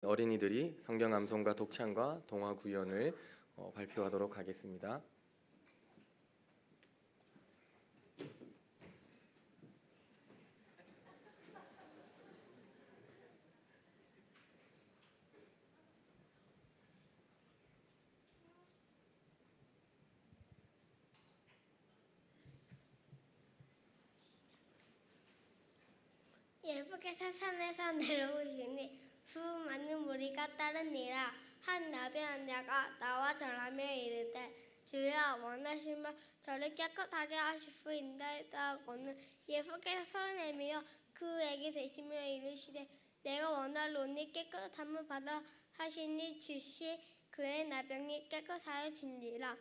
어린이들이 성경 암송과 독창과 동화 구연을 발표하도록 하겠습니다. 예수께서 산에서 내려오시니 수많은 무리가 따르니라. 한 나병한 자가 나와 절하며 이르되 주여 원하시면 저를 깨끗하게 하실 수 있나이다고는 예수께서 손을 내밀어 그에게 대시며 이르시되 내가 원하노니 깨끗함을 받아 하시니 즉시 그의 나병이 깨끗하여진지라.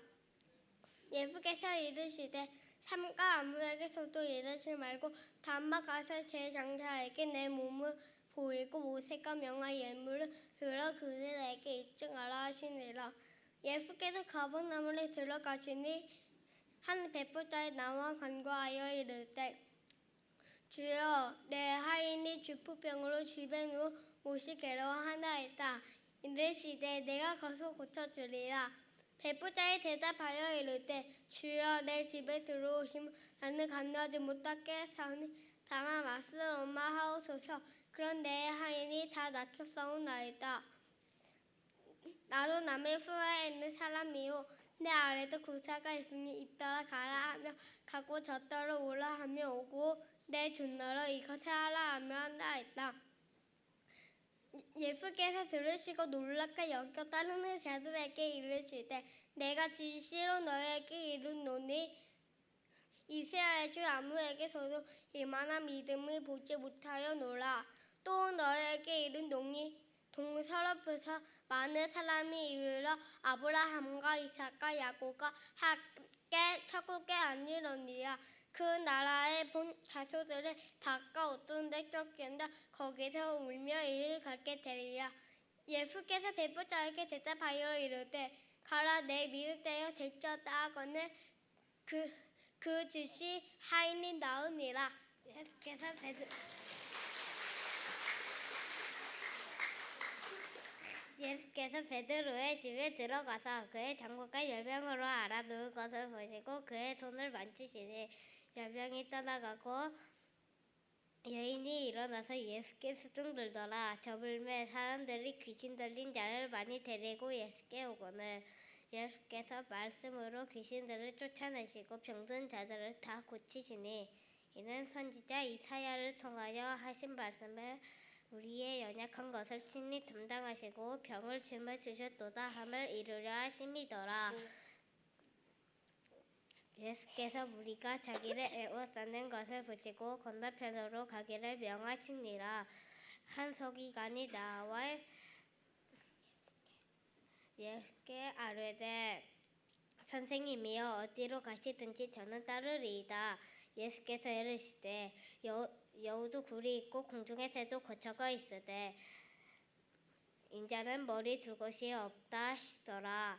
예수께서 이르시되 삼가 아무에게서도 이르지 말고 다만 가서 제장자에게 내 몸을 보이고 모세가 명한 예물을 들어 그들에게 입증하라 하시니라. 예수께서 가버나움에 들어가시니 한 배부자의 나와 간구하여 이르되 주여 내 하인이 중풍병으로 집에 누워 못이 괴로워하나이다. 이르시되 내가 가서 고쳐주리라. 배부자에 대답하여 이르되 주여 내 집에 들어오시면 나는 간구하지 못하게 하사오니 다만 말씀만 하옵소서. 그런 내 하인이 다 낫겠사오나이다. 나도 남의 후에 있는 사람이요 내 아래도 구사가 있으니 이따라 가라 하며 가고 저따라 오라 하며 오고 내 존나로 이것을 하라 하며 한다했다. 예수께서 들으시고 놀랍게 여겨 따르는 자들에게 이르시되 내가 진실로 너에게 이르노니 이스라엘 중 아무에게서도 이만한 믿음을 보지 못하였노라. 또 너에게 이르노니 동서로부터 많은 사람이 이르러 아브라함과 이삭과 야곱과 함께 천국에 앉으려니와 그 나라의 본 자손들을 가까웠던 데 쫓긴다 거기서 울며 이를 갖게 되리라. 예수께서 배부자에게 대답하여 이르되 가라 내 믿을 때가 될지어다 하거늘 그 즉시 하인이 나으니라. 예수께서 베드로의 집에 들어가서 그의 장구가 열병으로 알아누운 것을 보시고 그의 손을 만지시니 열병이 떠나가고 여인이 일어나서 예수께 수중들더라. 저물매 사람들이 귀신 들린 자를 많이 데리고 예수께 오거늘 예수께서 말씀으로 귀신들을 쫓아내시고 병든 자들을 다 고치시니 이는 선지자 이사야를 통하여 하신 말씀을 우리의 연약한 것을 친히 담당하시고 병을 짊어지셨도다 함을 이루려 하심이더라. 예수께서 무리가 자기를 애워싸는 것을 보시고 건너편으로 가기를 명하시니라. 한 서기관이 나와 예수께 아뢰되 선생님이여 어디로 가시든지 저는 따르리이다. 예수께서 이르시되 여우도 굴이 있고 공중의 새도 거처가 있으되 인자는 머리 둘 곳이 없다 하시더라.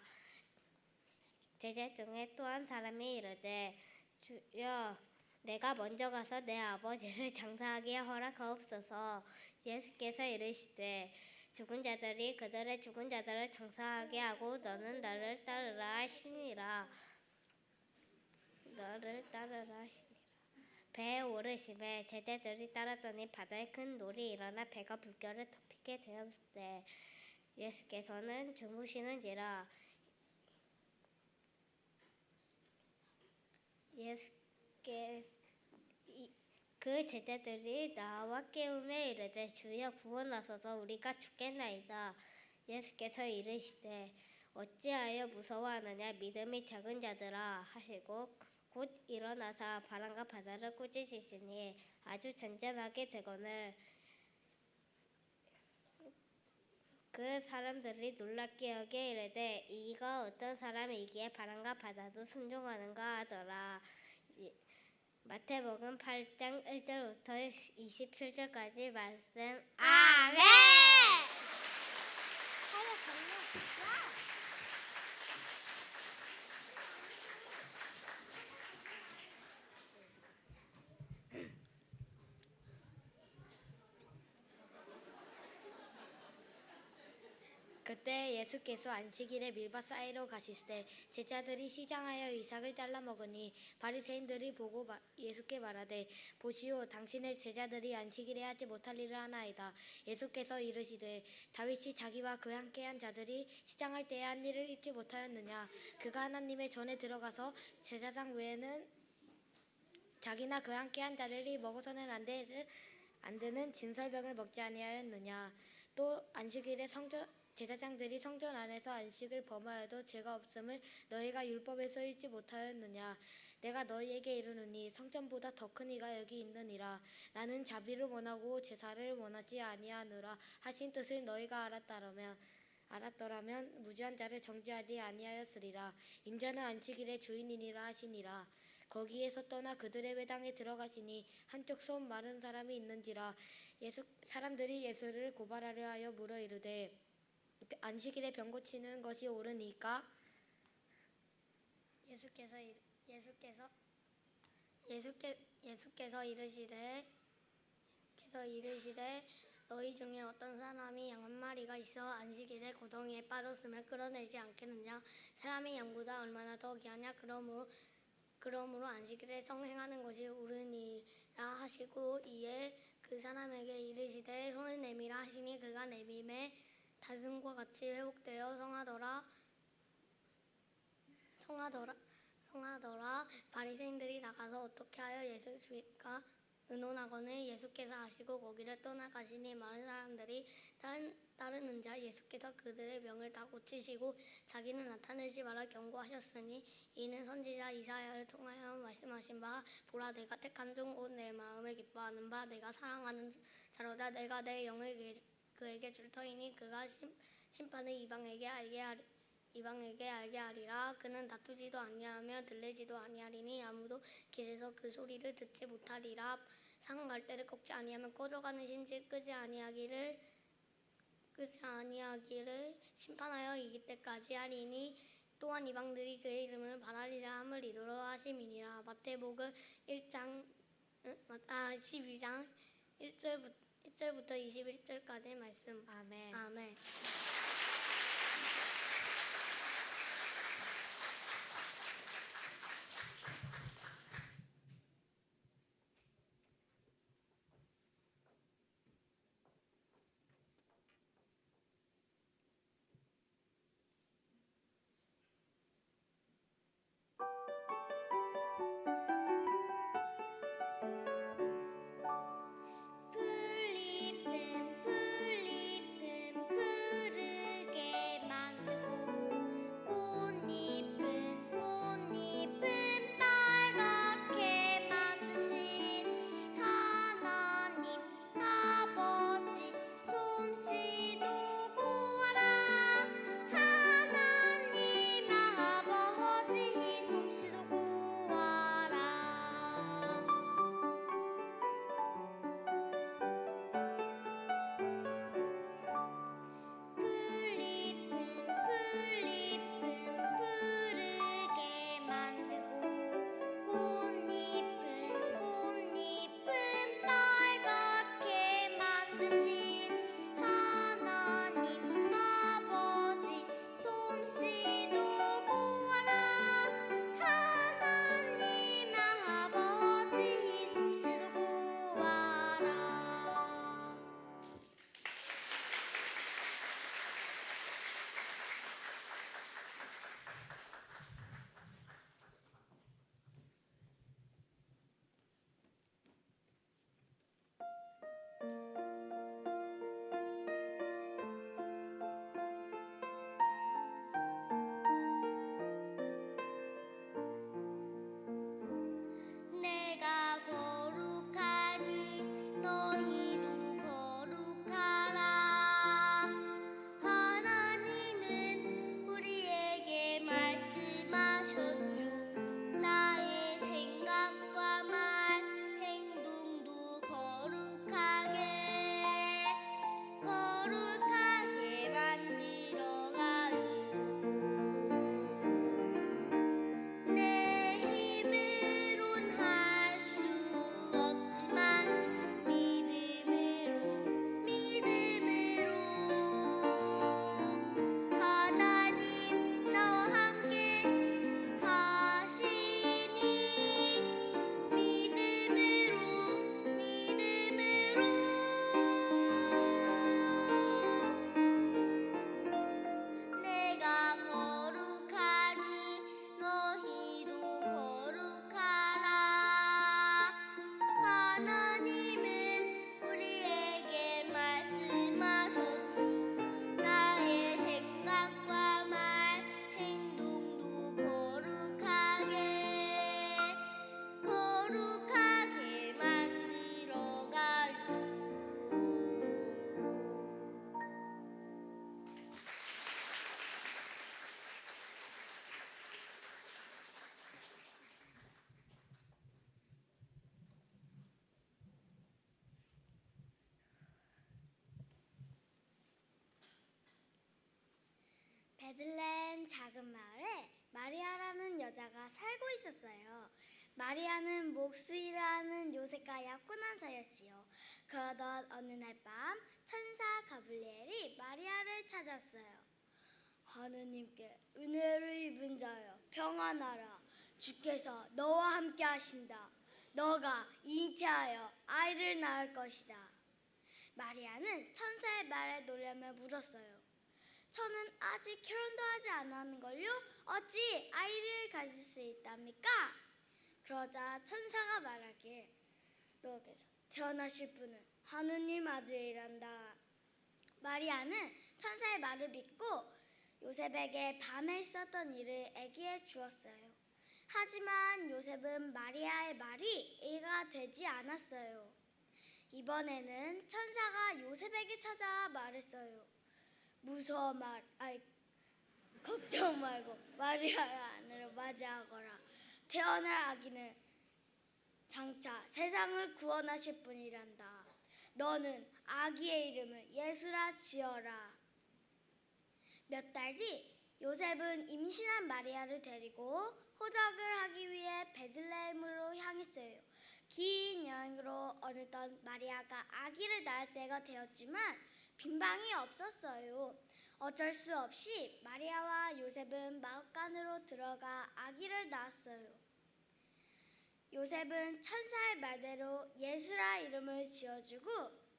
제자 중에 또 한 사람이 이르되 주여 내가 먼저 가서 내 아버지를 장사하게 허락하옵소서. 예수께서 이르시되 죽은 자들이 그들의 죽은 자들을 장사하게 하고 너는 나를 따르라 하시니라. 배에 오르심에 제자들이 따랐더니 바다에 큰 놀이 일어나 배가 물결을 덮이게 되었을 예수께서는 주무시는지라. 그 제자들이 나와 깨우며 이르되 주여 구원하소서 우리가 죽겠나이다. 예수께서 이르시되 어찌하여 무서워하느냐 믿음이 작은 자들아 하시고 곧 일어나사 바람과 바다를 꾸짖으시니 아주 잔잔하게 되거늘 그 사람들이 놀랍게 여겨 이르되 이가 어떤 사람이기에 바람과 바다도 순종하는가 하더라. 마태복음 8장 1절부터 27절까지 말씀. 아멘. 그때 예수께서 안식일에 밀밭 사이로 가실새 제자들이 시장하여 이삭을 잘라 먹으니 바리새인들이 보고 예수께 말하되 보시오 당신의 제자들이 안식일에 하지 못할 일을 하나이다. 예수께서 이르시되 다윗이 자기와 그 함께한 자들이 시장할 때에 한 일을 잊지 못하였느냐. 그가 하나님의 전에 들어가서 제사장 외에는 자기나 그 함께한 자들이 먹어서는 안 되는 진설병을 먹지 아니하였느냐. 또 안식일에 제사장들이 성전 안에서 안식을 범하여도 죄가 없음을 너희가 율법에서 읽지 못하였느냐. 내가 너희에게 이르노니 성전보다 더 큰 이가 여기 있느니라. 나는 자비를 원하고 제사를 원하지 아니하노라 하신 뜻을 너희가 알았더라면 무죄한 자를 정죄하지 아니하였으리라. 인자는 안식일의 주인이니라 하시니라. 거기에서 떠나 그들의 회당에 들어가시니 한쪽 손 마른 사람이 있는지라. 사람들이 예수를 고발하려 하여 물어 이르되 안식일에 병 고치는 것이 옳으니까? 예수께서 이르시되 너희 중에 어떤 사람이 양 한 마리가 있어 안식일에 고동이에 빠졌으면 끌어내지 않겠느냐. 사람의 양보다 얼마나 더 귀하냐. 그러므로 안식일에 성행하는 것이 옳으니라 하시고 이에 그 사람에게 이르시되 손을 내미라 하시니 그가 내밈에 다음과 같이 회복되어 성하더라. 바리새인들이 나가서 어떻게 하여 예수가 의논하거늘 예수께서 아시고 거기를 떠나가시니 많은 사람들이 따르는 자 예수께서 그들의 병을 다 고치시고 자기는 나타내지 말아 경고하셨으니 이는 선지자 이사야를 통하여 말씀하신 바 보라 내가 택한 종 곧 내 마음에 기뻐하는 바 내가 사랑하는 자로다. 내가 내 영을 그에게 줄 터이니 그가 심판을 이방에게 알게 하리라. 그는 다투지도 아니하며 들리지도 아니하리니 아무도 길에서 그 소리를 듣지 못하리라. 상 갈대를 꺾지 아니하면 꺼져가는 심지 끄지 아니하기를 심판하여 이길 때까지 하리니 또한 이방들이 그의 이름을 바라리라 함을 이루러 하심이니라. 마태복음 12장 1절부터 21절까지 말씀. 아멘. 아멘. 풀잎은 베들레헴 작은 마을에 마리아라는 여자가 살고 있었어요. 마리아는 목수일하는 요셉과 약혼한 사이였지요. 그러던 어느 날 밤 천사 가브리엘이 마리아를 찾았어요. 하느님께 은혜를 입은 자여 평안하라. 주께서 너와 함께 하신다. 너가 잉태하여 아이를 낳을 것이다. 마리아는 천사의 말에 놀라며 물었어요. 저는 아직 결혼도 하지 않았는걸요? 어찌 아이를 가질 수 있답니까? 그러자 천사가 말하길 너에게서 태어나실 분은 하느님 아들이란다. 마리아는 천사의 말을 믿고 요셉에게 밤에 있었던 일을 얘기해 주었어요. 하지만 요셉은 마리아의 말이 이해가 되지 않았어요. 이번에는 천사가 요셉에게 찾아와 말했어요. 무서워 걱정 말고 마리아의 아내를 맞이하거라. 태어날 아기는 장차 세상을 구원하실 분이란다. 너는 아기의 이름을 예수라 지어라. 몇 달 뒤 요셉은 임신한 마리아를 데리고 호적을 하기 위해 베들레헴으로 향했어요. 긴 여행으로 어느덧 마리아가 아기를 낳을 때가 되었지만 빈방이 없었어요. 어쩔 수 없이 마리아와 요셉은 마을간으로 들어가 아기를 낳았어요. 요셉은 천사의 말대로 예수라 이름을 지어주고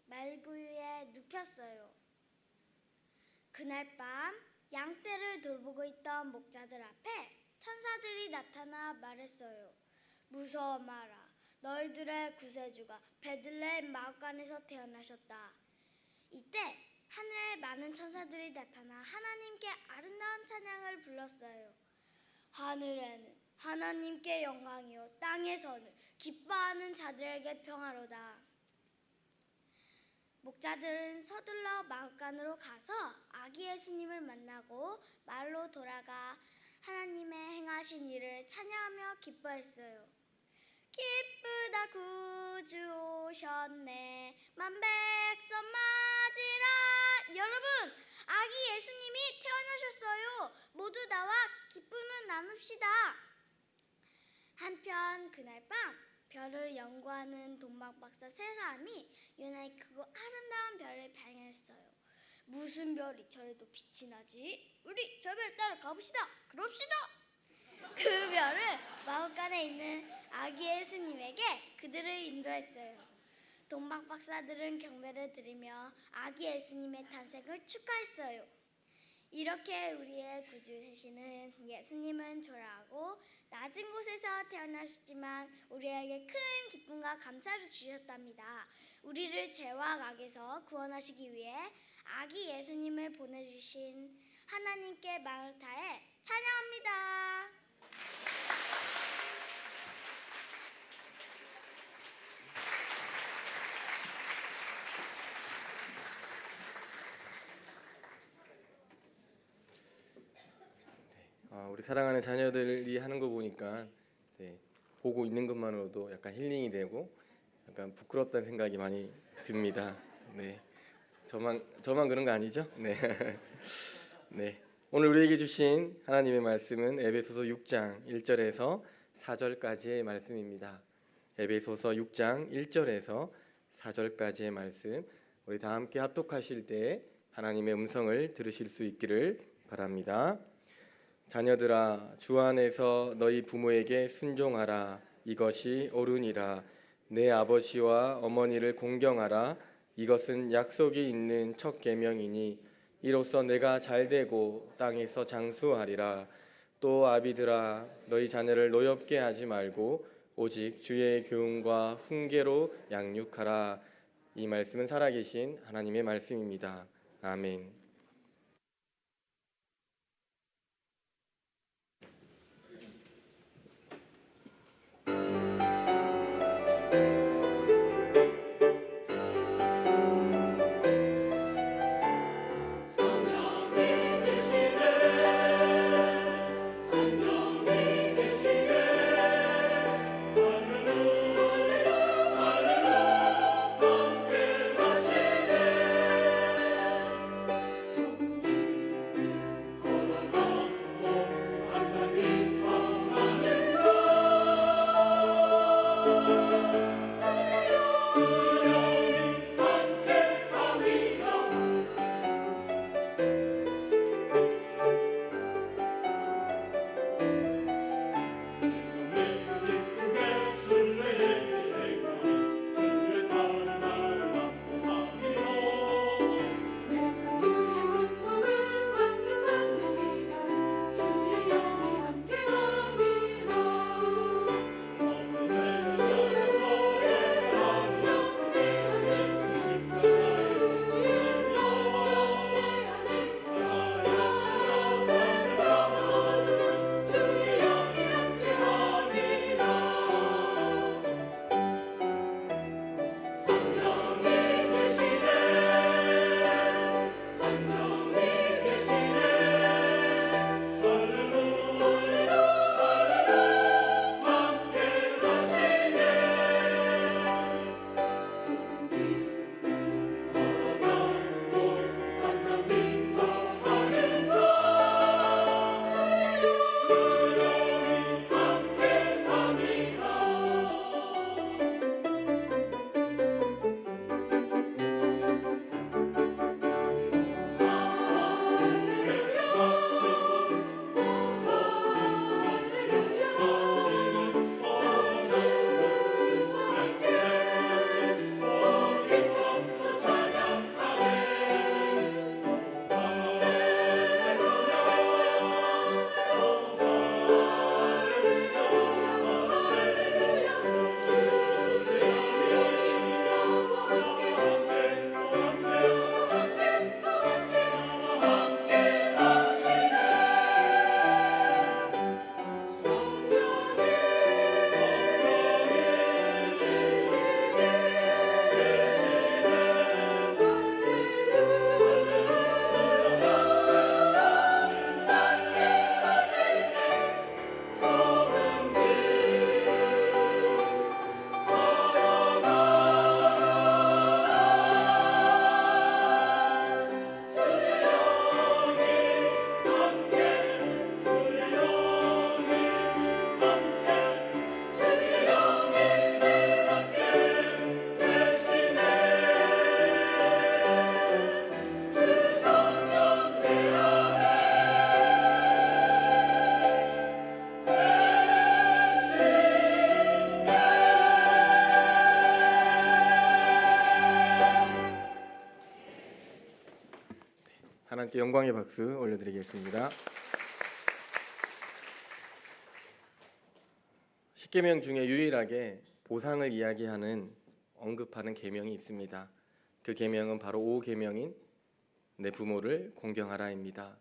말구유에 눕혔어요. 그날 밤 양떼를 돌보고 있던 목자들 앞에 천사들이 나타나 말했어요. 무서워 마라. 너희들의 구세주가 베들레헴 마을간에서 태어나셨다. 이때 하늘에 많은 천사들이 나타나 하나님께 아름다운 찬양을 불렀어요. 하늘에는 하나님께 영광이요 땅에서는 기뻐하는 자들에게 평화로다. 목자들은 서둘러 마을간으로 가서 아기 예수님을 만나고 마을로 돌아가 하나님의 행하신 일을 찬양하며 기뻐했어요. 기쁘다 구주 오셨네 만백성 맞으라. 여러분, 아기 예수님이 태어나셨어요. 모두 나와 기쁨을 나눕시다. 한편 그날 밤 별을 연구하는 동방박사 세 사람이 유난히 크고 아름다운 별을 발견했어요. 무슨 별이 저래도 빛이 나지? 우리 저 별 따라 가봅시다. 그럽시다. 그 별을 마을간에 있는 아기 예수님에게 그들을 인도했어요. 동방박사들은 경배를 드리며 아기 예수님의 탄생을 축하했어요. 이렇게 우리의 구주 되시는 예수님은 초라하고 낮은 곳에서 태어나셨지만 우리에게 큰 기쁨과 감사를 주셨답니다. 우리를 죄와 악에서 구원하시기 위해 아기 예수님을 보내주신 하나님께 마음을 다해 찬양합니다. 우리 사랑하는 자녀들이 하는 거 보니까 보고 있는 것만으로도 약간 힐링이 되고 약간 부끄럽다는 생각이 많이 듭니다. 네, 저만 그런 거 아니죠? 네, 네. 오늘 우리에게 주신 하나님의 말씀은 에베소서 6장 1절에서 4절까지의 말씀입니다. 에베소서 6장 1절에서 4절까지의 말씀, 우리 다 함께 합독하실 때 하나님의 음성을 들으실 수 있기를 바랍니다. 자녀들아, 주 안에서 너희 부모에게 순종하라. 이것이 옳으니라. 내 아버지와 어머니를 공경하라. 이것은 약속이 있는 첫 계명이니 이로써 내가 잘되고 땅에서 장수하리라. 또 아비들아, 너희 자녀를 노엽게 하지 말고 오직 주의 교훈과 훈계로 양육하라. 이 말씀은 살아계신 하나님의 말씀입니다. 아멘. 영광의 박수 올려드리겠습니다. 십계명 중에 유일하게 보상을 이야기하는 언급하는 계명이 있습니다. 그 계명은 바로 5계명인 내 부모를 공경하라입니다.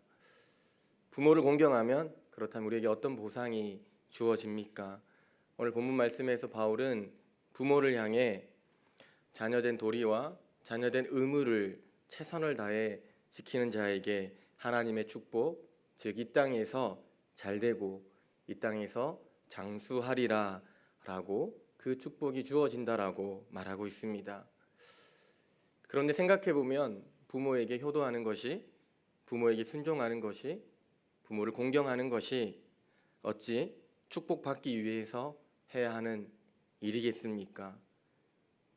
부모를 공경하면 그렇다면 우리에게 어떤 보상이 주어집니까? 오늘 본문 말씀에서 바울은 부모를 향해 자녀된 도리와 자녀된 의무를 최선을 다해 지키는 자에게 하나님의 축복, 즉 이 땅에서 잘되고 이 땅에서 장수하리라 라고 그 축복이 주어진다라고 말하고 있습니다. 그런데 생각해보면 부모에게 효도하는 것이, 부모에게 순종하는 것이, 부모를 공경하는 것이 어찌 축복받기 위해서 해야 하는 일이겠습니까?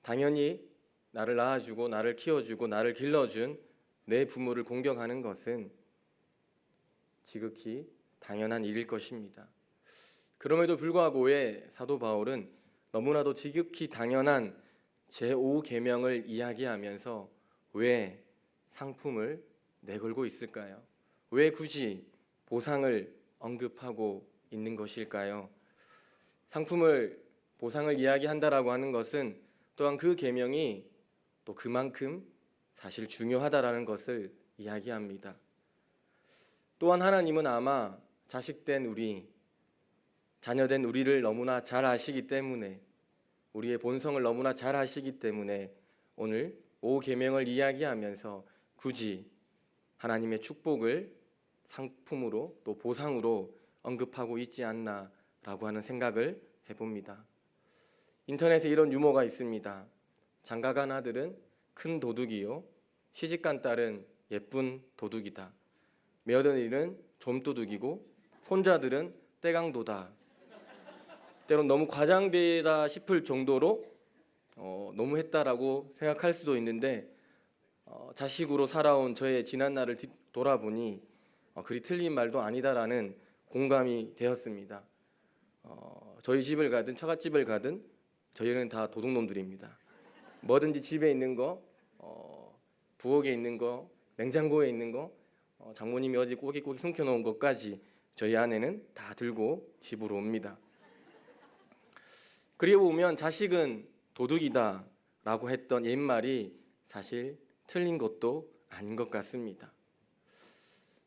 당연히 나를 낳아주고 나를 키워주고 나를 길러준 내 부모를 공경하는 것은 지극히 당연한 일일 것입니다. 그럼에도 불구하고 왜 사도 바울은 너무나도 지극히 당연한 제5계명을 이야기하면서 왜 상품을 내걸고 있을까요? 왜 굳이 보상을 언급하고 있는 것일까요? 보상을 이야기한다라고 하는 것은 또한 그 계명이 또 그만큼 사실 중요하다라는 것을 이야기합니다. 또한 하나님은 아마 자식된 우리, 자녀된 우리를 너무나 잘 아시기 때문에, 우리의 본성을 너무나 잘 아시기 때문에 오늘 5계명을 이야기하면서 굳이 하나님의 축복을 상품으로 또 보상으로 언급하고 있지 않나라고 하는 생각을 해봅니다. 인터넷에 이런 유머가 있습니다. 장가간 아들은 큰 도둑이요, 시집간 딸은 예쁜 도둑이다. 며느리는 좀도둑이고 손자들은 떼강도다. 때론 너무 과장되다 싶을 정도로 너무 했다라고 생각할 수도 있는데 자식으로 살아온 저의 지난 날을 돌아보니 그리 틀린 말도 아니다라는 공감이 되었습니다. 저희 집을 가든 처갓집을 가든 저희는 다 도둑놈들입니다. 뭐든지 집에 있는 거, 부엌에 있는 거, 냉장고에 있는 거, 장모님이 어디 꼬깃꼬깃 숨겨놓은 것까지 저희 아내는 다 들고 집으로 옵니다. 그리고 보면 자식은 도둑이다 라고 했던 옛말이 사실 틀린 것도 아닌 것 같습니다.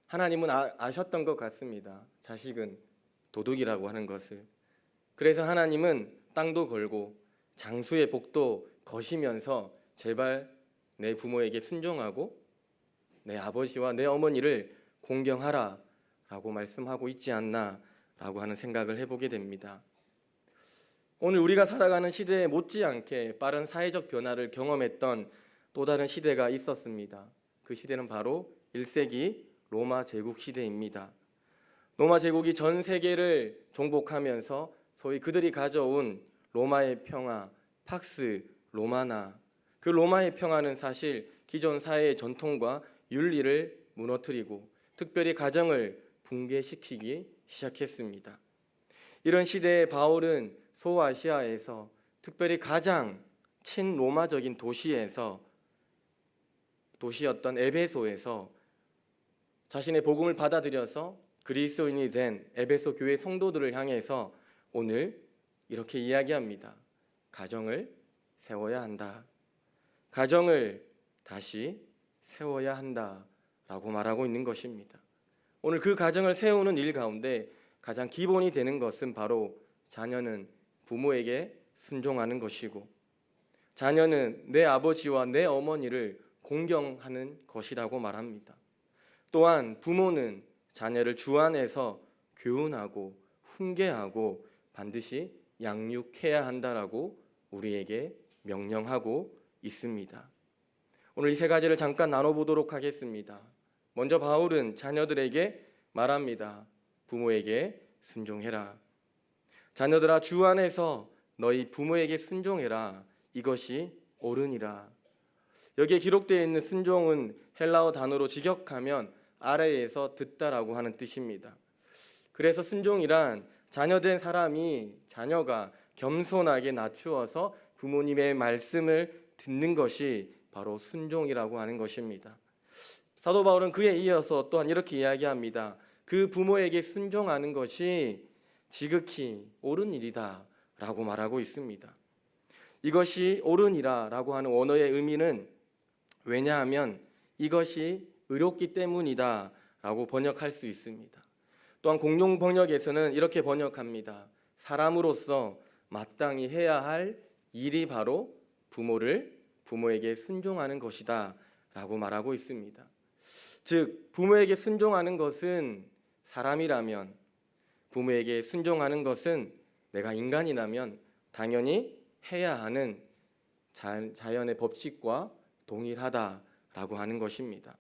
하나님은 아셨던 것 같습니다. 자식은 도둑이라고 하는 것을. 그래서 하나님은 땅도 걸고 장수의 복도 거시면서 제발 내 부모에게 순종하고 내 아버지와 내 어머니를 공경하라 라고 말씀하고 있지 않나 라고 하는 생각을 해보게 됩니다. 오늘 우리가 살아가는 시대에 못지않게 빠른 사회적 변화를 경험했던 또 다른 시대가 있었습니다. 그 시대는 바로 1세기 로마 제국 시대입니다. 로마 제국이 전 세계를 정복하면서 소위 그들이 가져온 로마의 평화, 팍스 로마나, 그 로마의 평화는 사실 기존 사회의 전통과 윤리를 무너뜨리고 특별히 가정을 붕괴시키기 시작했습니다. 이런 시대에 바울은 소아시아에서 특별히 가장 친로마적인 도시였던 에베소에서 자신의 복음을 받아들여서 그리스도인이 된 에베소 교회 성도들을 향해서 오늘 이렇게 이야기합니다. 가정을 세워야 한다. 가정을 다시 세워야 한다라고 말하고 있는 것입니다. 오늘 그 가정을 세우는 일 가운데 가장 기본이 되는 것은 바로 자녀는 부모에게 순종하는 것이고 자녀는 내 아버지와 내 어머니를 공경하는 것이라고 말합니다. 또한 부모는 자녀를 주 안에서 교훈하고 훈계하고 반드시 양육해야 한다라고 우리에게 명령하고 있습니다. 오늘 이 세 가지를 잠깐 나눠보도록 하겠습니다. 먼저 바울은 자녀들에게 말합니다. 부모에게 순종해라. 자녀들아, 주 안에서 너희 부모에게 순종해라. 이것이 옳으니라. 여기에 기록되어 있는 순종은 헬라어 단어로 직역하면 아래에서 듣다라고 하는 뜻입니다. 그래서 순종이란 자녀된 자녀가 겸손하게 낮추어서 부모님의 말씀을 듣는 것이 바로 순종이라고 하는 것입니다. 사도 바울은 그에 이어서 또한 이렇게 이야기합니다. 그 부모에게 순종하는 것이 지극히 옳은 일이다 라고 말하고 있습니다. 이것이 옳으니라 라고 하는 원어의 의미는 왜냐하면 이것이 의롭기 때문이다 라고 번역할 수 있습니다. 또한 공용 번역에서는 이렇게 번역합니다. 사람으로서 마땅히 해야 할 일이 바로 부모에게 순종하는 것이다 라고 말하고 있습니다. 즉 부모에게 순종하는 것은 사람이라면, 부모에게 순종하는 것은 내가 인간이라면 당연히 해야 하는 자연의 법칙과 동일하다라고 하는 것입니다.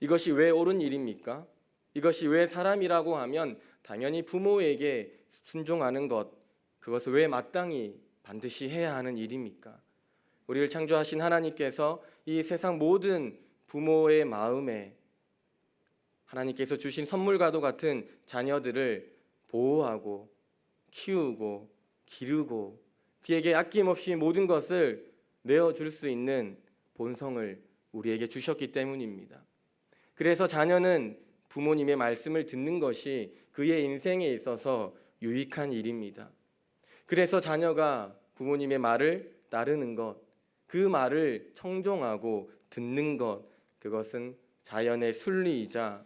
이것이 왜 옳은 일입니까? 이것이 왜 사람이라고 하면 당연히 부모에게 순종하는 것, 그것을 왜 마땅히 반드시 해야 하는 일입니까? 우리를 창조하신 하나님께서 이 세상 모든 부모의 마음에 하나님께서 주신 선물과도 같은 자녀들을 보호하고 키우고 기르고 그에게 아낌없이 모든 것을 내어줄 수 있는 본성을 우리에게 주셨기 때문입니다. 그래서 자녀는 부모님의 말씀을 듣는 것이 그의 인생에 있어서 유익한 일입니다. 그래서 자녀가 부모님의 말을 따르는 것, 그 말을 청종하고 듣는 것, 그것은 자연의 순리이자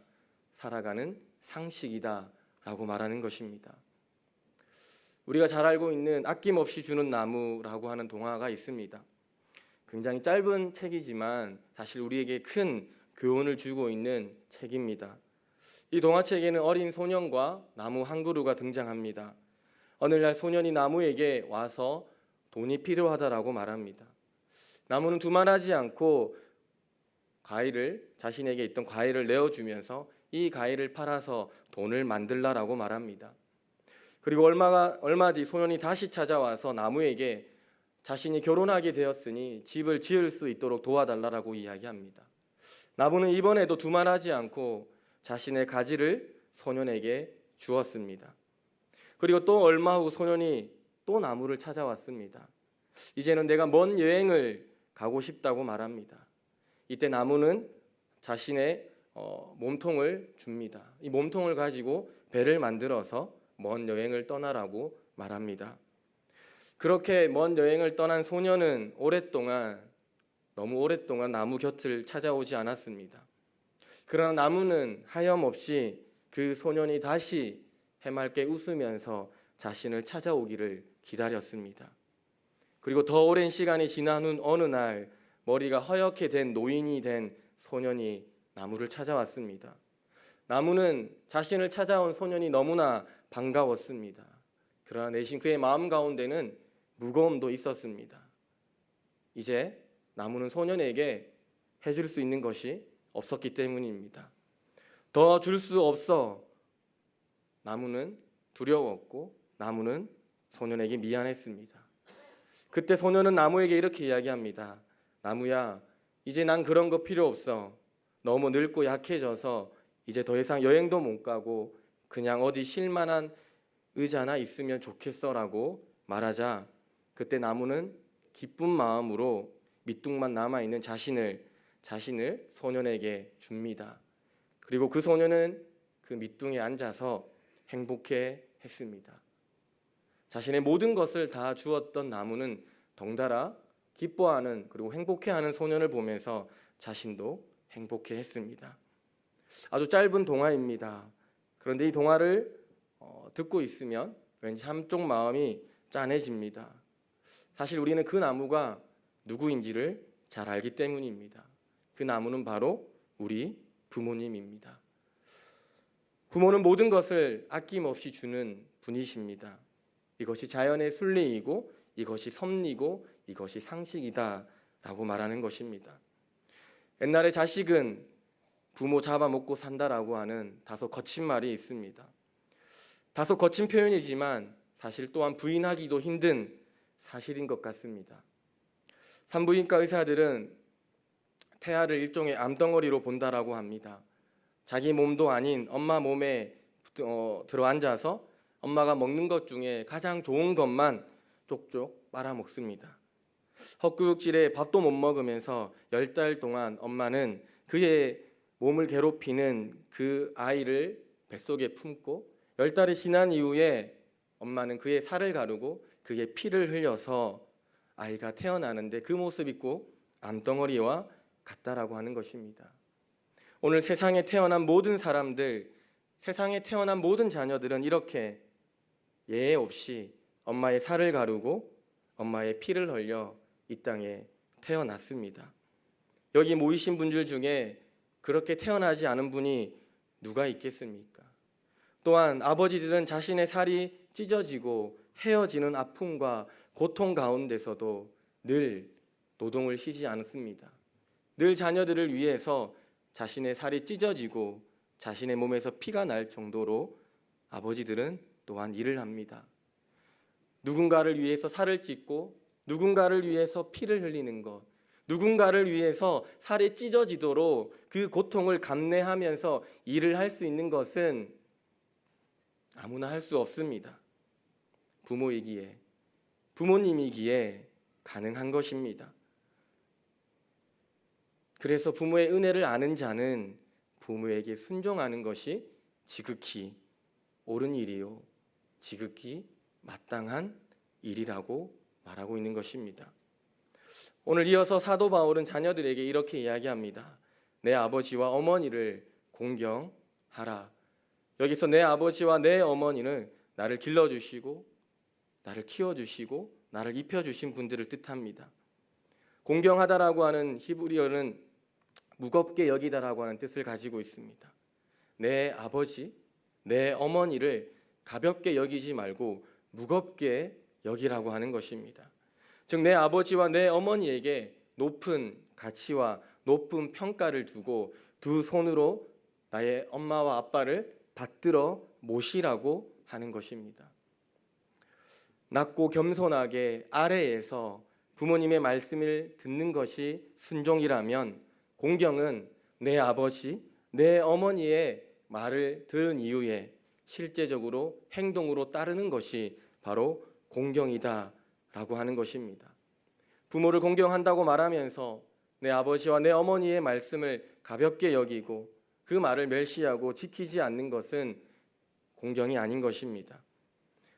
살아가는 상식이다라고 말하는 것입니다. 우리가 잘 알고 있는 아낌없이 주는 나무라고 하는 동화가 있습니다. 굉장히 짧은 책이지만 사실 우리에게 큰 교훈을 주고 있는 책입니다. 이 동화책에는 어린 소년과 나무 한 그루가 등장합니다. 어느 날 소년이 나무에게 와서 돈이 필요하다라고 말합니다. 나무는 두말하지 않고 자신에게 있던 과일을 내어주면서 이 과일을 팔아서 돈을 만들라라고 말합니다. 그리고 얼마 뒤 소년이 다시 찾아와서 나무에게 자신이 결혼하게 되었으니 집을 지을 수 있도록 도와달라고 이야기합니다. 나무는 이번에도 두말하지 않고 자신의 가지를 소년에게 주었습니다. 그리고 또 얼마 후 소년이 또 나무를 찾아왔습니다. 이제는 내가 먼 여행을 가고 싶다고 말합니다. 이때 나무는 자신의 몸통을 줍니다. 이 몸통을 가지고 배를 만들어서 먼 여행을 떠나라고 말합니다. 그렇게 먼 여행을 떠난 소년은 너무 오랫동안 나무 곁을 찾아오지 않았습니다. 그러나 나무는 하염없이 그 소년이 다시 해맑게 웃으면서 자신을 찾아오기를 기다렸습니다. 그리고 더 오랜 시간이 지난 후 어느 날 머리가 허옇게 된 노인이 된 소년이 나무를 찾아왔습니다. 나무는 자신을 찾아온 소년이 너무나 반가웠습니다. 그러나 내심 그의 마음 가운데는 무거움도 있었습니다. 이제 나무는 소년에게 해줄 수 있는 것이 없었기 때문입니다. 더 줄 수 없어 나무는 두려웠고 나무는 소년에게 미안했습니다. 그때 소년은 나무에게 이렇게 이야기합니다. 나무야, 이제 난 그런 거 필요 없어. 너무 늙고 약해져서 이제 더 이상 여행도 못 가고 그냥 어디 쉴만한 의자나 있으면 좋겠어라고 말하자 그때 나무는 기쁜 마음으로 밑둥만 남아있는 자신을 소년에게 줍니다. 그리고 그 소년은 그 밑둥에 앉아서 행복해 했습니다. 자신의 모든 것을 다 주었던 나무는 덩달아 기뻐하는 그리고 행복해하는 소년을 보면서 자신도 행복해 했습니다. 아주 짧은 동화입니다. 그런데 이 동화를 듣고 있으면 왠지 한쪽 마음이 짠해집니다. 사실 우리는 그 나무가 누구인지를 잘 알기 때문입니다. 그 나무는 바로 우리 부모님입니다. 부모는 모든 것을 아낌없이 주는 분이십니다. 이것이 자연의 순리이고 이것이 섭리고 이것이 상식이다 라고 말하는 것입니다. 옛날에 자식은 부모 잡아먹고 산다라고 하는 다소 거친 말이 있습니다. 다소 거친 표현이지만 사실 또한 부인하기도 힘든 사실인 것 같습니다. 산부인과 의사들은 태아를 일종의 암덩어리로 본다라고 합니다. 자기 몸도 아닌 엄마 몸에 들어앉아서 엄마가 먹는 것 중에 가장 좋은 것만 쪽쪽 빨아먹습니다. 헛구역질에 밥도 못 먹으면서 10달 동안 엄마는 그의 몸을 괴롭히는 그 아이를 뱃속에 품고 10달이 지난 이후에 엄마는 그의 살을 가르고 그의 피를 흘려서 아이가 태어나는데 그 모습이 꼭 암덩어리와 같다라고 하는 것입니다. 오늘 세상에 태어난 모든 사람들, 세상에 태어난 모든 자녀들은 이렇게 예외 없이 엄마의 살을 가르고 엄마의 피를 흘려 이 땅에 태어났습니다. 여기 모이신 분들 중에 그렇게 태어나지 않은 분이 누가 있겠습니까? 또한 아버지들은 자신의 살이 찢어지고 헤어지는 아픔과 고통 가운데서도 늘 노동을 쉬지 않습니다. 늘 자녀들을 위해서 자신의 살이 찢어지고 자신의 몸에서 피가 날 정도로 아버지들은 또한 일을 합니다. 누군가를 위해서 살을 찢고 누군가를 위해서 피를 흘리는 것, 누군가를 위해서 살이 찢어지도록 그 고통을 감내하면서 일을 할 수 있는 것은 아무나 할 수 없습니다. 부모이기에, 부모님이기에 가능한 것입니다. 그래서 부모의 은혜를 아는 자는 부모에게 순종하는 것이 지극히 옳은 일이요, 지극히 마땅한 일이라고 말하고 있는 것입니다. 오늘 이어서 사도 바울은 자녀들에게 이렇게 이야기합니다. 내 아버지와 어머니를 공경하라. 여기서 내 아버지와 내 어머니는 나를 길러주시고 나를 키워주시고 나를 입혀주신 분들을 뜻합니다. 공경하다라고 하는 히브리어는 무겁게 여기다라고 하는 뜻을 가지고 있습니다. 내 아버지, 내 어머니를 가볍게 여기지 말고 무겁게 여기라고 하는 것입니다. 즉 내 아버지와 내 어머니에게 높은 가치와 높은 평가를 두고 두 손으로 나의 엄마와 아빠를 받들어 모시라고 하는 것입니다. 낮고 겸손하게 아래에서 부모님의 말씀을 듣는 것이 순종이라면 공경은 내 아버지, 내 어머니의 말을 들은 이후에 실제적으로 행동으로 따르는 것이 바로 공경이다라고 하는 것입니다. 부모를 공경한다고 말하면서 내 아버지와 내 어머니의 말씀을 가볍게 여기고 그 말을 멸시하고 지키지 않는 것은 공경이 아닌 것입니다.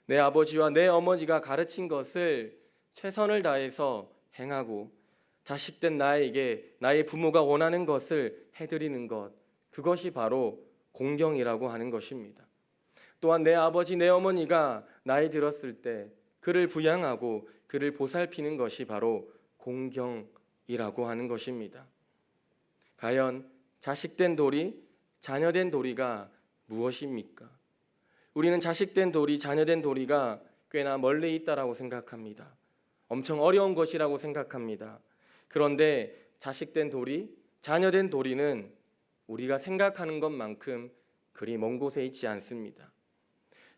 내 아버지와 내 어머니가 가르친 것을 최선을 다해서 행하고 자식된 나에게 나의 부모가 원하는 것을 해드리는 것, 그것이 바로 공경이라고 하는 것입니다. 또한 내 아버지, 내 어머니가 나이 들었을 때 그를 부양하고 그를 보살피는 것이 바로 공경이라고 하는 것입니다. 과연 자식된 도리, 자녀된 도리가 무엇입니까? 우리는 자식된 도리, 자녀된 도리가 꽤나 멀리 있다라고 생각합니다. 엄청 어려운 것이라고 생각합니다. 그런데 자식된 도리, 자녀된 도리는 우리가 생각하는 것만큼 그리 먼 곳에 있지 않습니다.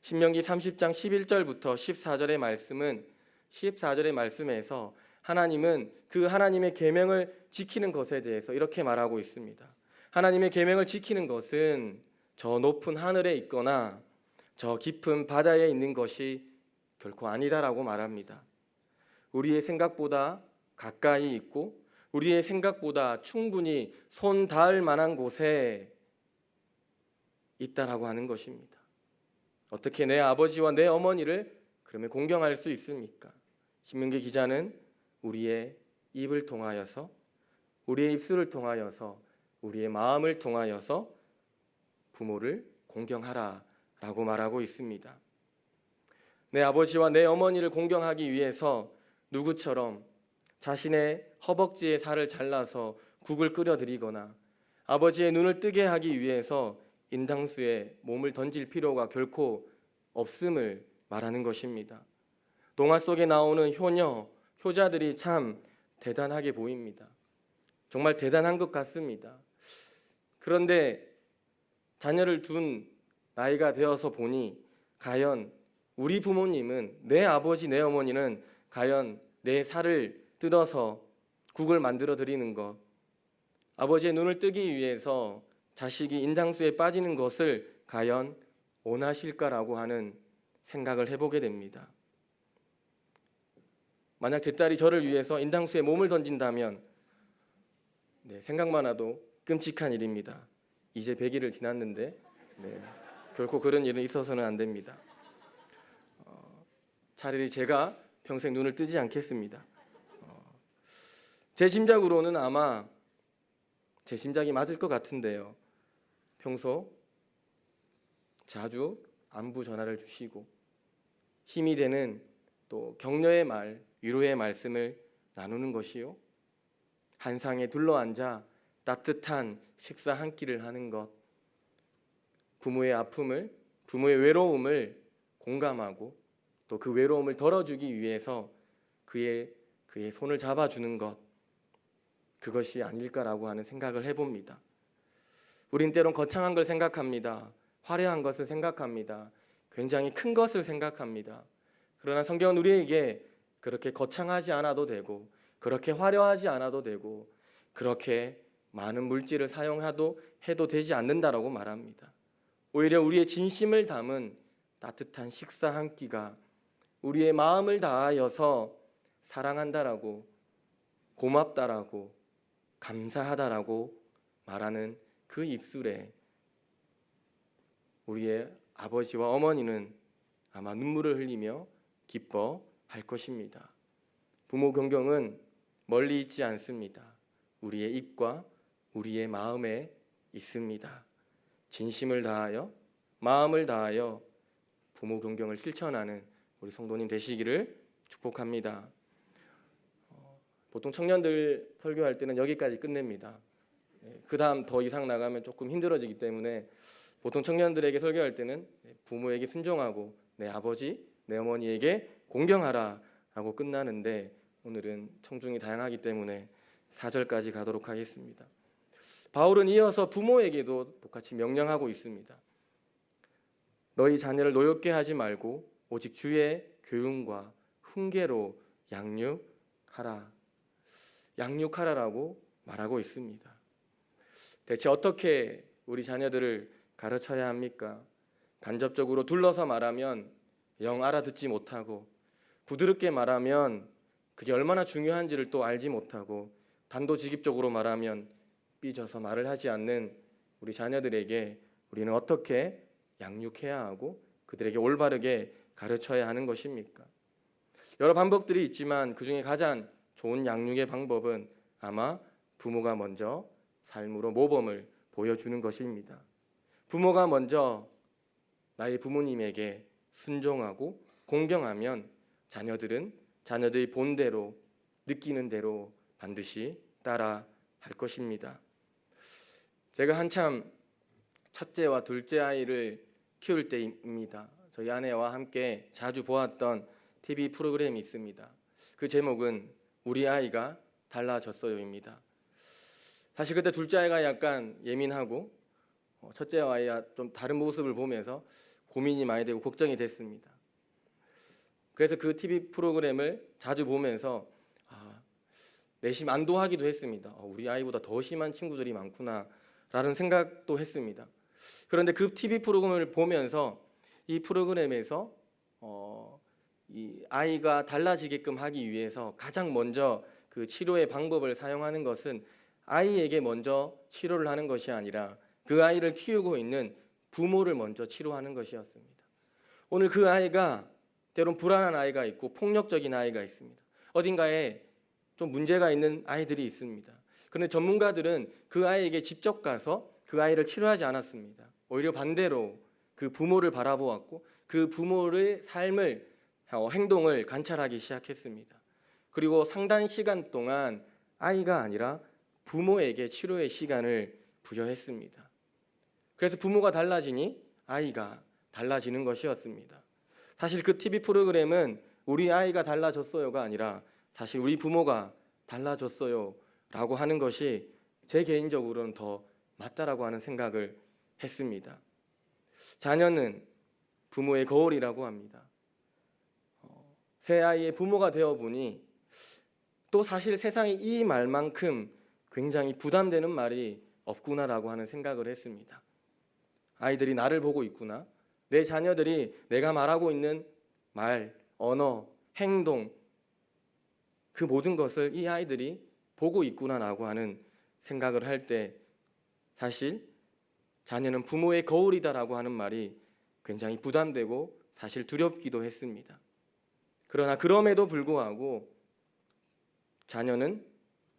신명기 30장 11절부터 14절의 말씀은 14절의 말씀에서 하나님은 그 하나님의 계명을 지키는 것에 대해서 이렇게 말하고 있습니다. 하나님의 계명을 지키는 것은 저 높은 하늘에 있거나 저 깊은 바다에 있는 것이 결코 아니다라고 말합니다. 우리의 생각보다 가까이 있고 우리의 생각보다 충분히 손 닿을 만한 곳에 있다라고 하는 것입니다. 어떻게 내 아버지와 내 어머니를 그러면 공경할 수 있습니까? 신명기 기자는 우리의 입을 통하여서, 우리의 입술을 통하여서, 우리의 마음을 통하여서 부모를 공경하라라고 말하고 있습니다. 내 아버지와 내 어머니를 공경하기 위해서 누구처럼 자신의 허벅지의 살을 잘라서 국을 끓여드리거나 아버지의 눈을 뜨게 하기 위해서 인당수에 몸을 던질 필요가 결코 없음을 말하는 것입니다. 동화 속에 나오는 효녀, 효자들이 참 대단하게 보입니다. 정말 대단한 것 같습니다. 그런데 자녀를 둔 나이가 되어서 보니 과연 우리 부모님은, 내 아버지, 내 어머니는 과연 내 살을 뜯어서 국을 만들어 드리는 것, 아버지의 눈을 뜨기 위해서 자식이 인당수에 빠지는 것을 과연 원하실까라고 하는 생각을 해보게 됩니다. 만약 제 딸이 저를 위해서 인당수에 몸을 던진다면 생각만 해도 끔찍한 일입니다. 이제 100일을 지났는데 결코 그런 일은 있어서는 안 됩니다. 차라리 제가 평생 눈을 뜨지 않겠습니다. 제 짐작으로는 아마 제 짐작이 맞을 것 같은데요. 평소 자주 안부 전화를 주시고 힘이 되는 또 격려의 말, 위로의 말씀을 나누는 것이요. 한 상에 둘러앉아 따뜻한 식사 한 끼를 하는 것, 부모의 아픔을, 부모의 외로움을 공감하고 또 그 외로움을 덜어주기 위해서 그의 손을 잡아주는 것, 그것이 아닐까라고 하는 생각을 해봅니다. 우린 때론 거창한 걸 생각합니다. 화려한 것을 생각합니다. 굉장히 큰 것을 생각합니다. 그러나 성경은 우리에게 그렇게 거창하지 않아도 되고 그렇게 화려하지 않아도 되고 그렇게 많은 물질을 사용해도 되지 않는다라고 말합니다. 오히려 우리의 진심을 담은 따뜻한 식사 한 끼가 우리의 마음을 다하여서 사랑한다라고, 고맙다라고, 감사하다라고 말하는 그 입술에 우리의 아버지와 어머니는 아마 눈물을 흘리며 기뻐할 것입니다. 부모 경경은 멀리 있지 않습니다. 우리의 입과 우리의 마음에 있습니다. 진심을 다하여, 마음을 다하여 부모 경경을 실천하는 우리 성도님 되시기를 축복합니다. 보통 청년들 설교할 때는 여기까지 끝냅니다. 그 다음 더 이상 나가면 조금 힘들어지기 때문에 보통 청년들에게 설교할 때는 부모에게 순종하고 내 아버지, 내 어머니에게 공경하라 라고 끝나는데 오늘은 청중이 다양하기 때문에 4절까지 가도록 하겠습니다. 바울은 이어서 부모에게도 똑같이 명령하고 있습니다. 너희 자녀를 노엽게 하지 말고 오직 주의 교훈과 훈계로 양육하라라고 말하고 있습니다. 대체 어떻게 우리 자녀들을 가르쳐야 합니까? 간접적으로 둘러서 말하면 영 알아듣지 못하고 부드럽게 말하면 그게 얼마나 중요한지를 또 알지 못하고 단도직입적으로 말하면 삐져서 말을 하지 않는 우리 자녀들에게 우리는 어떻게 양육해야 하고 그들에게 올바르게 가르쳐야 하는 것입니까? 여러 방법들이 있지만 그중에 가장 좋은 양육의 방법은 아마 부모가 먼저 삶으로 모범을 보여주는 것입니다. 부모가 먼저 나의 부모님에게 순종하고 공경하면 자녀들은 자녀들의 본대로 느끼는 대로 반드시 따라 할 것입니다. 제가 한참 첫째와 둘째 아이를 키울 때입니다. 저희 아내와 함께 자주 보았던 TV 프로그램이 있습니다. 그 제목은 우리 아이가 달라졌어요입니다. 사실 그때 둘째 아이가 약간 예민하고 첫째 아이가 좀 다른 모습을 보면서 고민이 많이 되고 걱정이 됐습니다. 그래서 그 TV 프로그램을 자주 보면서 내심 안도하기도 했습니다. 우리 아이보다 더 심한 친구들이 많구나 라는 생각도 했습니다. 그런데 그 TV 프로그램을 보면서 이 프로그램에서 이 아이가 달라지게끔 하기 위해서 가장 먼저 그 치료의 방법을 사용하는 것은 아이에게 먼저 치료를 하는 것이 아니라 그 아이를 키우고 있는 부모를 먼저 치료하는 것이었습니다. 오늘 그 아이가 때론 불안한 아이가 있고 폭력적인 아이가 있습니다. 어딘가에 좀 문제가 있는 아이들이 있습니다. 그런데 전문가들은 그 아이에게 직접 가서 그 아이를 치료하지 않았습니다. 오히려 반대로 그 부모를 바라보았고 그 부모의 삶을 행동을 관찰하기 시작했습니다. 그리고 상당 시간 동안 아이가 아니라 부모에게 치료의 시간을 부여했습니다. 그래서 부모가 달라지니 아이가 달라지는 것이었습니다. 사실 그 TV 프로그램은 우리 아이가 달라졌어요가 아니라 사실 우리 부모가 달라졌어요 라고 하는 것이 제 개인적으로는 더 맞다라고 하는 생각을 했습니다. 자녀는 부모의 거울이라고 합니다. 새 아이의 부모가 되어보니 또 사실 세상에 이 말만큼 굉장히 부담되는 말이 없구나라고 하는 생각을 했습니다. 아이들이 나를 보고 있구나. 내 자녀들이 내가 말하고 있는 말, 언어, 행동 그 모든 것을 이 아이들이 보고 있구나라고 하는 생각을 할 때 사실 자녀는 부모의 거울이다라고 하는 말이 굉장히 부담되고 사실 두렵기도 했습니다. 그러나 그럼에도 불구하고 자녀는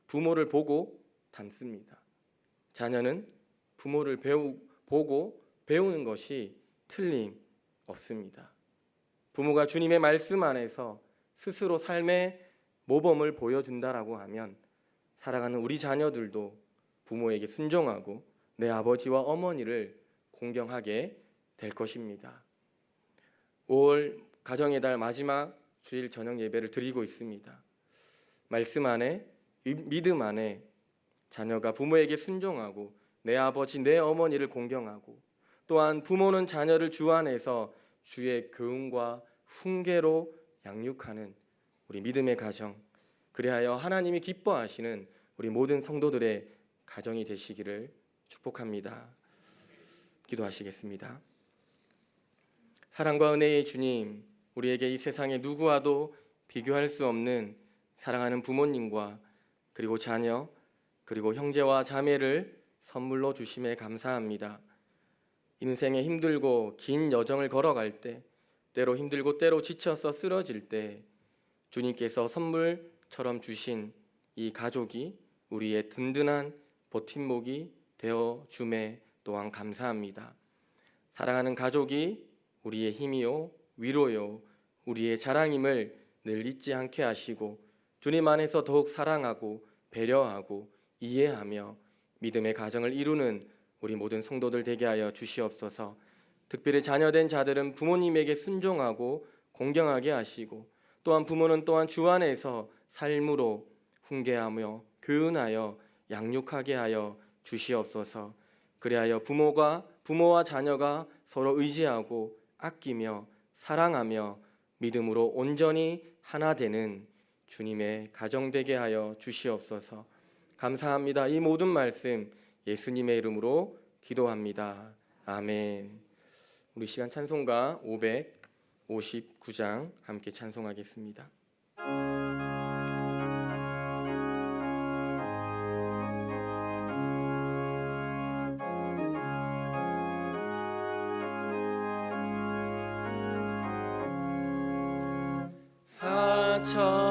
부모를 보고 닮습니다. 자녀는 부모를 보고 배우는 것이 틀림없습니다. 부모가 주님의 말씀 안에서 스스로 삶의 모범을 보여준다라고 하면 살아가는 우리 자녀들도 부모에게 순종하고 내 아버지와 어머니를 공경하게 될 것입니다. 5월 가정의 달 마지막 주일 저녁 예배를 드리고 있습니다. 말씀 안에, 믿음 안에 자녀가 부모에게 순종하고 내 아버지, 내 어머니를 공경하고 또한 부모는 자녀를 주 안에서 주의 교훈과 훈계로 양육하는 우리 믿음의 가정, 그리하여 하나님이 기뻐하시는 우리 모든 성도들의 가정이 되시기를 축복합니다. 기도하시겠습니다. 사랑과 은혜의 주님, 우리에게 이 세상에 누구와도 비교할 수 없는 사랑하는 부모님과 그리고 자녀, 그리고 형제와 자매를 선물로 주심에 감사합니다. 인생에 힘들고 긴 여정을 걸어갈 때, 때로 힘들고 때로 지쳐서 쓰러질 때 주님께서 선물처럼 주신 이 가족이 우리의 든든한 버팀목이 되어 줌에 또한 감사합니다. 사랑하는 가족이 우리의 힘이요, 위로요, 우리의 자랑임을 늘 잊지 않게 하시고 주님 안에서 더욱 사랑하고 배려하고 이해하며 믿음의 가정을 이루는 우리 모든 성도들 되게 하여 주시옵소서. 특별히 자녀된 자들은 부모님에게 순종하고 공경하게 하시고 또한 부모는 또한 주 안에서 삶으로 훈계하며 교훈하여 양육하게 하여 주시옵소서. 그리하여 부모와 자녀가 서로 의지하고 아끼며 사랑하며 믿음으로 온전히 하나 되는 주님의 가정 되게 하여 주시옵소서. 감사합니다. 이 모든 말씀 예수님의 이름으로 기도합니다. 아멘. 우리 시간 찬송가 559장 함께 찬송하겠습니다. 사천